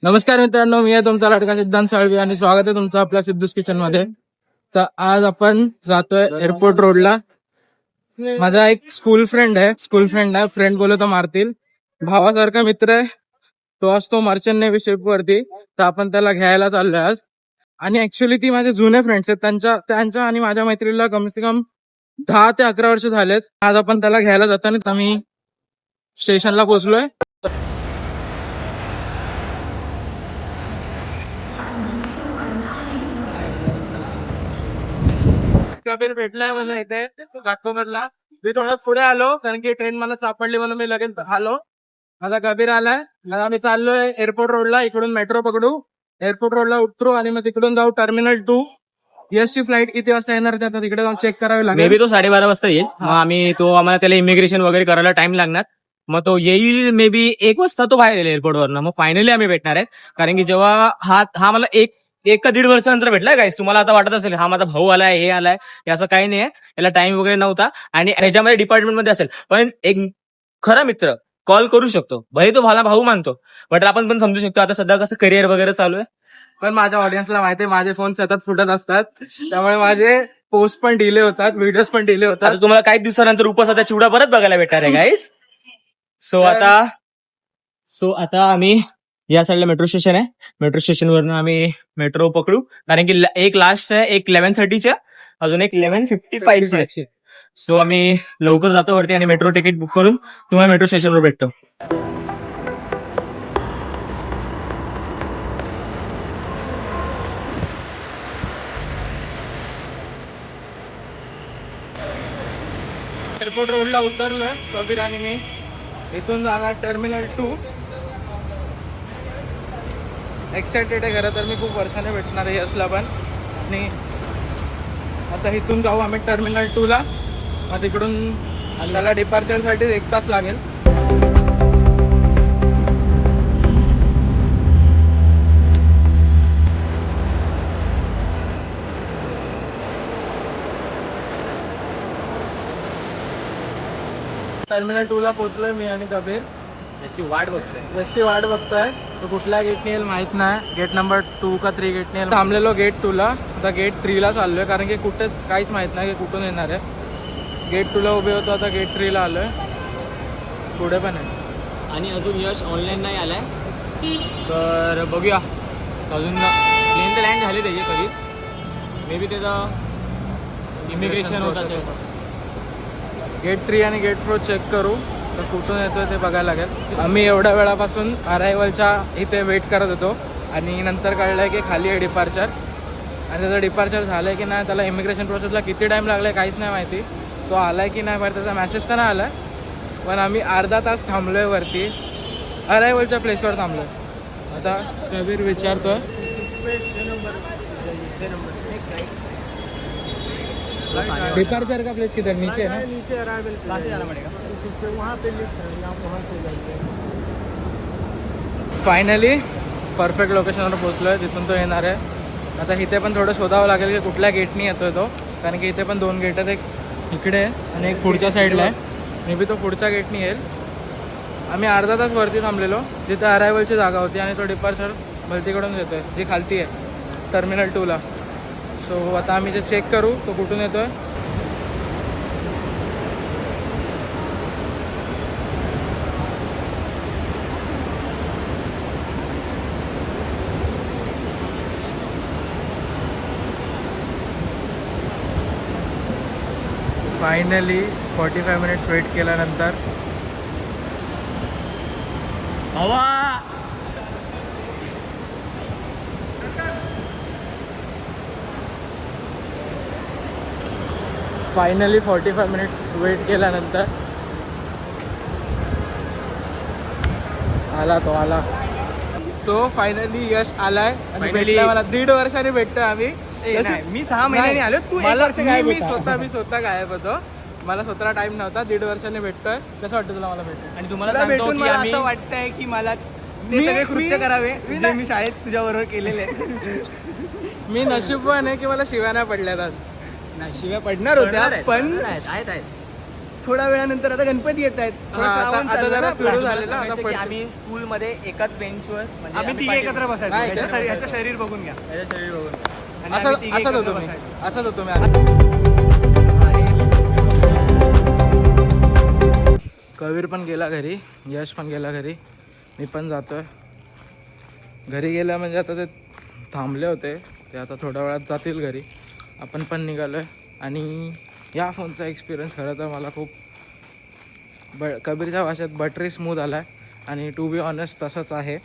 नमस्कार मित्रांनो, मी आहे तुमचा लाडका सिद्धांत साळवी आणि स्वागत आहे तुमचं आपल्या सिद्धूस किचन मध्ये. तर आज आपण जातोय एअरपोर्ट रोडला. माझा एक स्कूल फ्रेंड आहे. फ्रेंड बोलतो तर मारतील. भावासारखा मित्र आहे तो. असतो मर्चंट नेव्ही शिप वरती. तर आपण त्याला घ्यायला चाललोय आज. आणि ऍक्च्युली ती माझे जुने फ्रेंड्स आहेत. त्यांच्या आणि माझ्या मैत्रीला कम से कम 10 ते 11 वर्ष झालेत. आज आपण त्याला घ्यायला जाताना आम्ही स्टेशनला पोहोचलोय. कबीर भेटलाय मला इथे घाटकोपरला. मी थोडं पुढे आलो कारण की ट्रेन मला सापडली म्हणून मी लगेच आलो. माझा कबीर आलाय. आता आम्ही चाललोय एअरपोर्ट रोडला. इकडून मेट्रो पकडू, एअरपोर्ट रोडला उतरू आणि मग तिकडून जाऊ टर्मिनल 2. ची फ्लाईट किती वाजता येणार ते आता तिकडे जाऊन चेक करावी लागेल. मे बी तो 12:30 वाजता येईल. मग आम्हाला त्याला इमिग्रेशन वगैरे करायला टाइम लागणार. मग तो येईल मे बी 1 वाजता तो बाहेर येईल एअरपोर्टवरनं. मग फायनली आम्ही भेटणार आहे. कारण की जेव्हा हा मला एक का दीड वर्षानंतर भेटलाय गाईस. तुम्हाला आता वाटत असेल हा माझा भाऊ आलाय, हे आलाय. हे असं काही नाही. याला टाइम वगैरे नव्हता आणि ह्याच्यामध्ये डिपार्टमेंटमध्ये असेल, पण एक खरा मित्र कॉल करू शकतो. भले तो मला भाऊ मानतो, बट आपण पण समजू शकतो आता सध्या कसं करिअर वगैरे चालू आहे. पण माझ्या ऑडियन्सला माहिती आहे माझे फोन सतत फुटत असतात. त्यामुळे माझे पोस्ट पण डिले होतात, व्हिडिओज पण डिले होतात. आता तुम्हाला काही दिवसानंतर उपवासाचा चिवडा परत बघायला भेटणार आहे गाईस. सो आता आम्ही या साईडला मेट्रो स्टेशन आहे. मेट्रो स्टेशनवरून आम्ही मेट्रो पकडू. कारण की एक लास्ट आहे, एक 11:30 अजून एक 11:55. सो आम्ही लवकर जातो वरती आणि मेट्रो तिकीट बुक करून तुम्हाला मेट्रो स्टेशनवर भेटतो. एअरपोर्ट रोडला उतरलोय कबीर आणि मी. इथून जाणार टर्मिनल 2. एक्सायटेड आहे खरं तर. मी खूप वर्षाने भेटणार आहे यशला पण. आणि आता इथून जाऊ आम्ही टर्मिनल 2 ला. मग तिकडून त्याला डिपार्चरसाठी 1 तास लागेल. टर्मिनल 2 ला पोहोचलोय मी आणि कबीर. त्याची वाट बघतोय. जशी वाट बघतोय तो कुठल्या गेटने येईल माहित नाही. गेट नंबर 2 का 3 गेटने येईल. थांबलेलो गेट 2 ला. आता गेट 3 ला चाललोय कारण की कुठे काहीच माहित नाही की कुठून येणार आहे. गेट 2 ला उभे होतो, आता गेट 3 ला आलोय. पुढे पण आहे. आणि अजून यश ऑनलाईन नाही आलाय. तर बघूया. अजून प्लेन तर लँड झाले त्याचे कधीच. मे बी त्याचं इमिग्रेशन होत असेल. गेट 3 आणि गेट 4 चेक करू. तर कुठून येतोय ते बघायला लागेल. आम्ही एवढ्या वेळापासून अरायवलच्या इथे वेट करत होतो आणि नंतर कळलंय की खाली आहे डिपार्चर. आणि त्याचं डिपार्चर झालंय की नाही, त्याला इमिग्रेशन प्रोसेसला किती टाइम लागलाय काहीच नाही माहिती. तो आलाय की नाही बाहेर त्याचा मेसेज तर नाही आलाय. पण आम्ही अर्धा तास थांबलोय वरती. अरायवलच्या प्लेसवर थांबलोय. आता कबीर विचारतोय डिपार्चर का प्लेस किधर नीचे है ना. नीचे अराइवल जाना पड़ेगा. वहाँ पे लिफ्ट है, यहाँ वहाँ से जाएंगे. फायनली परफेक्ट लोकेशनवर पोहोचलोय. तिथून तो येणार आहे. आता इथे पण थोडं शोधावं लागेल की कुठल्या गेटनी येतोय तो. कारण की इथे पण 2 गेट आहेत. एक इकडे आहे आणि एक पुढच्या साईडला आहे. मे बी तो पुढच्या गेटनी येईल. आम्ही अर्धा तास वरती थांबलेलो जिथे अरायवलची जागा होती आणि तो डिपार्चर भलतीकडून येतोय जी खालती आहे टर्मिनल 2 ला. सो आता आम्ही जे चेक करू तो कुठून येतोय. फायनली 45 मिनिट्स वेट केल्यानंतर फायनली 45 मिनिट्स वेट केल्यानंतर आला तो. आला. सो फायनली यश आलाय आणि भेटलाय मला. 1.5 वर्षाने भेटतोय आम्ही. मी 6 महिन्यांनी आलो. तू मी स्वतः गायब होतो. मला स्वतःला टाइम नव्हता. 1.5 वर्षाने भेटतोय. कसं वाटतं तुला मला भेटतोय. आणि तुम्हाला भेटून मला असं वाटतंय की मला ते सगळे कृत्य करावे जे मी शाळेत तुझ्याबरोबर केलेले. मी नशीबवान आहे की मला शिव्या नाही पडल्यात आज. शिव्या पडणार होत्या पण आहेत. थोड्या वेळानंतर आता गणपती येत आहेत, थोडं श्रावण आता चालू आहे जरा ना सुरू आपला. झालेलं आता सांगायचं की पण आम्ही स्कूलमध्ये एकाच बेंचवर म्हणजे आम्ही तिघे एकत्र बसायचो. नाही, ह्याचं एकत्र शरीर- ह्याचं शरीर बघून घ्या. त्याच्या शरीर बघून आणि असं आम्ही तिघे असंच एकत्र होतो मी बसायचो. असंच होतो मी कबीर पण गेला घरी, यश पण गेला घरी, मी पण जातोय घरी. गेलं म्हणजे आता ते थांबले होते ते आता थोड्या वेळात जातील घरी. आपण पण निघालोय आणि या फोनचा एक्सपिरियन्स खरं तर मला खूप कबीरच्या भाषेत बटरी स्मूथ आला आहे आणि टू बी ऑनेस्ट तसंच आहे.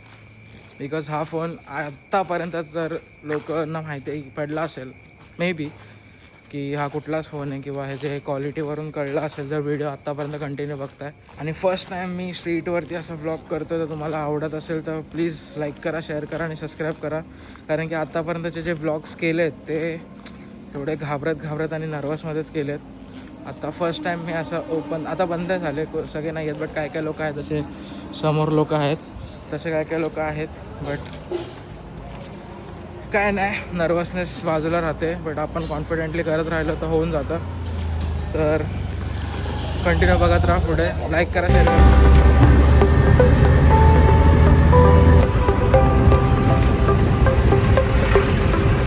बिकॉज हा फोन आत्तापर्यंत जर लोकांना माहिती पडला असेल मे बी की हा कुठलाच फोन आहे किंवा ह्याचे क्वालिटीवरून कळलं असेल जर व्हिडिओ आत्तापर्यंत कंटिन्यू बघताय आणि फर्स्ट टाईम मी स्ट्रीटवरती असं व्लॉग करतो तर तुम्हाला आवडत असेल तर प्लीज लाईक करा, शेअर करा आणि सबस्क्राईब करा. कारण की आत्तापर्यंतचे जे व्लॉग्स केलेत ते थोडे घाबरत आणि नर्वसमध्येच केलेत. आता फर्स्ट टाईम मी असं ओपन, आता बंद झाले सगळे नाही आहेत बट काय काय लोक आहेत जसे समोर लोक आहेत तसे काय लोक आहेत. बट काय नाही, नर्वसनेस बाजूला राहते बट आपण कॉन्फिडेंटली करत राहिलो तर होऊन जातं. तर कंटिन्यू बघत राहा पुढे, लाईक करा, शेअर करा.